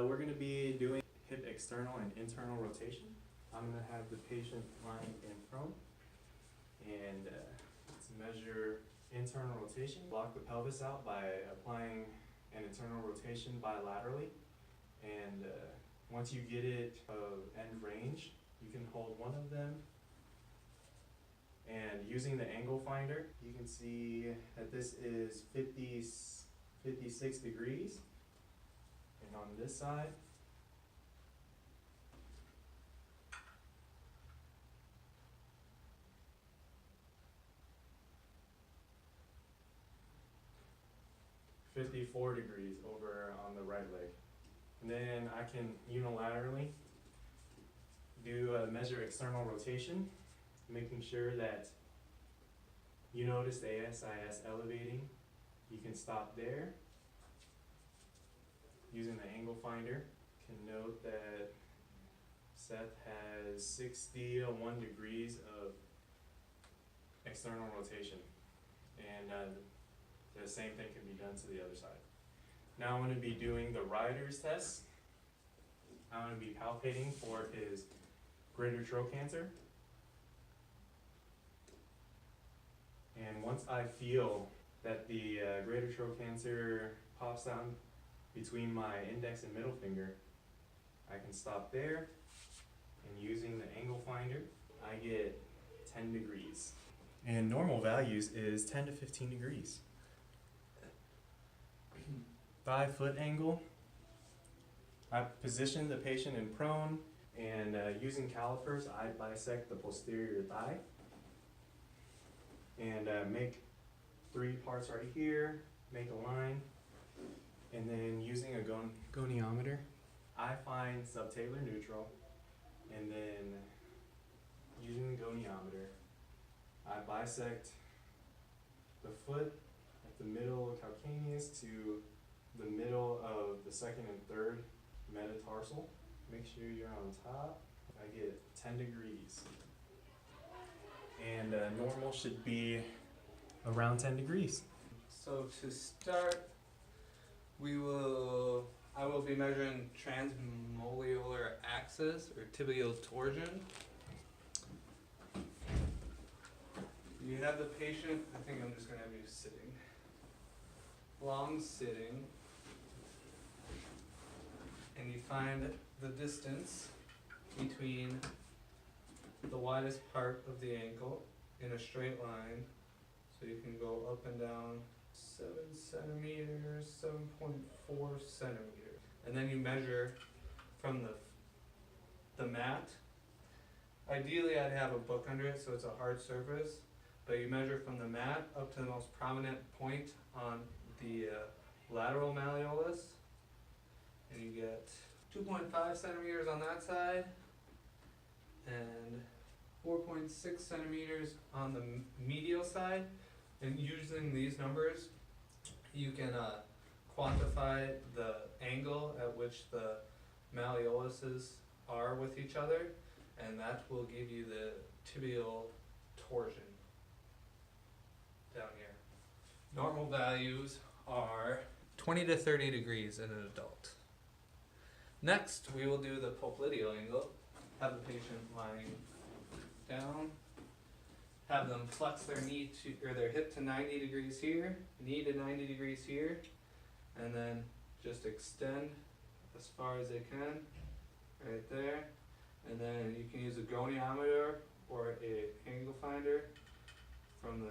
we're going to be doing hip external and internal rotation. I'm going to have the patient lying in prone and let's measure internal rotation. Block the pelvis out by applying an internal rotation bilaterally, and once you get it of end range, you can hold one of them, and using the angle finder you can see that this is 56 degrees, and on this side (54 degrees over on the right leg. And then I can unilaterally do a measure external rotation, making sure that you notice the ASIS elevating. You can stop there. Using the angle finder, you can note that Seth has 61 degrees of external rotation, and the same thing can be done to the other side. Now I'm going to be doing the Ryder's test. I'm going to be palpating for his greater trochanter. And once I feel that the greater trochanter pops down between my index and middle finger, I can stop there, and using the angle finder, I get 10 degrees. And normal values is 10 to 15 degrees. 5-foot angle, I position the patient in prone, and using calipers, I bisect the posterior thigh and make 3 parts right here, make a line, and then using a goniometer, I find subtalar neutral, and then using the goniometer, I bisect the foot at the middle calcaneus to the middle of the second and third metatarsal. Make sure you're on top. I get 10 degrees. And normal should be around 10 degrees. So to start, I will be measuring transmalleolar axis or tibial torsion. You have the patient, I think I'm just going to have you sitting. Long sitting. And you find the distance between the widest part of the ankle in a straight line. So you can go up and down 7 centimeters, 7.4 centimeters. And then you measure from the mat. Ideally I'd have a book under it so it's a hard surface, but you measure from the mat up to the most prominent point on the lateral malleolus, and you get 2.5 centimeters on that side and 4.6 centimeters on the medial side. And using these numbers, you can quantify the angle at which the malleoluses are with each other, and that will give you the tibial torsion down here. Normal values are 20 to 30 degrees in an adult. Next, we will do the popliteal angle. Have the patient lying down. Have them flex their knee or their hip to 90 degrees here, knee to 90 degrees here, and then just extend as far as they can, right there. And then you can use a goniometer or a angle finder from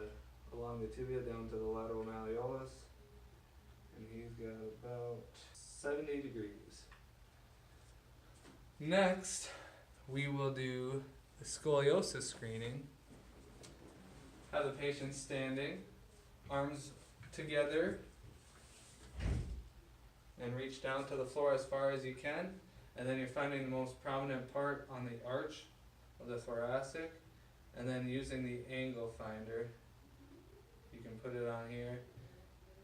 along the tibia down to the lateral malleolus, and he's got about 70 degrees. Next, we will do the scoliosis screening. Have the patient standing, arms together, and reach down to the floor as far as you can, and then you're finding the most prominent part on the arch of the thoracic, and then using the angle finder, you can put it on here,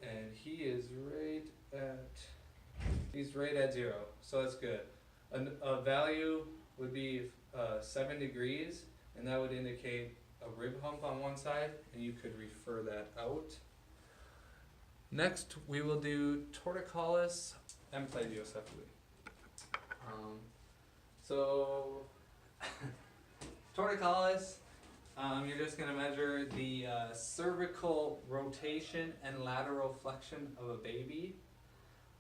and he's right at 0, so that's good. A value would be 7 degrees, and that would indicate a rib hump on one side, and you could refer that out. Next, we will do torticollis and plagiocephaly. So torticollis, you're just going to measure the cervical rotation and lateral flexion of a baby.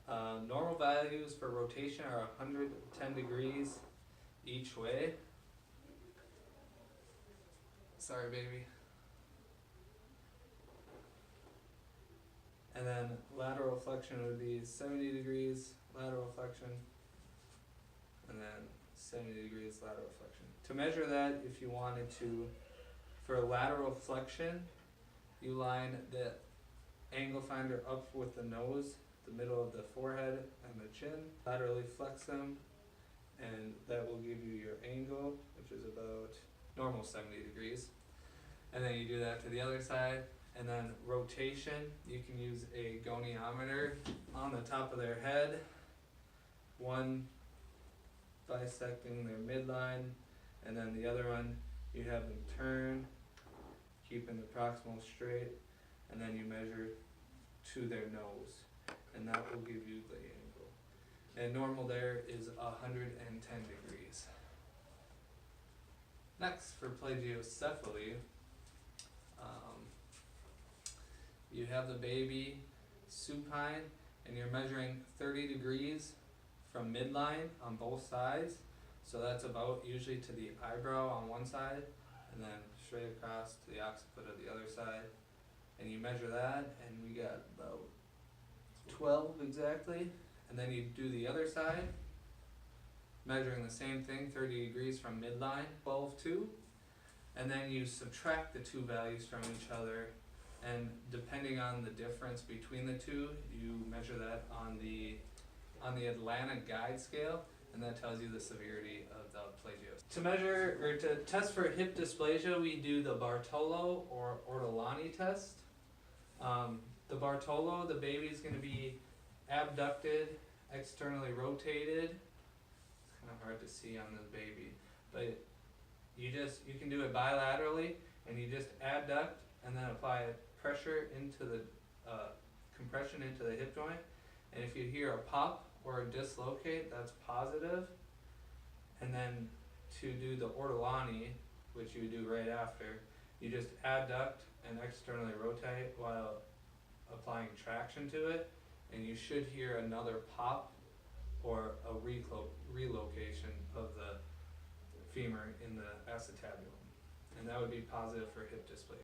Normal values for rotation are 110 degrees each way. Sorry, baby. And then lateral flexion would be 70 degrees lateral flexion, and then 70 degrees lateral flexion. To measure that, if you wanted to, for lateral flexion, you line the angle finder up with the nose, the middle of the forehead and the chin, laterally flex them, and that will give you your angle, which is about normal 70 degrees. And then you do that to the other side. And then rotation, you can use a goniometer on the top of their head, one bisecting their midline, and then the other one you have them turn, keeping the proximal straight, and then you measure to their nose, and that will give you the angle. And normal there is 110 degrees. Next, for plagiocephaly, you have the baby supine, and you're measuring 30 degrees from midline on both sides. So that's about usually to the eyebrow on one side, and then straight across to the occiput of the other side. And you measure that, and we got about 12 exactly. And then you do the other side, measuring the same thing, 30 degrees from midline, 12 too. And then you subtract the two values from each other, and depending on the difference between the two, you measure that on the Atlanta guide scale, and that tells you the severity of the plagiosis. To measure or to test for hip dysplasia, we do the Barlowe or Ortalani test. The Barlowe, the baby is going to be abducted, externally rotated. It's kind of hard to see on this baby, but you can do it bilaterally, and you just abduct and then apply pressure into the compression into the hip joint. And if you hear a pop or a dislocate, that's positive. And then to do the Ortalani, which you do right after, you just adduct and externally rotate while applying traction to it, and you should hear another pop or a relocation of the femur in the acetabulum, and that would be positive for hip dysplasia.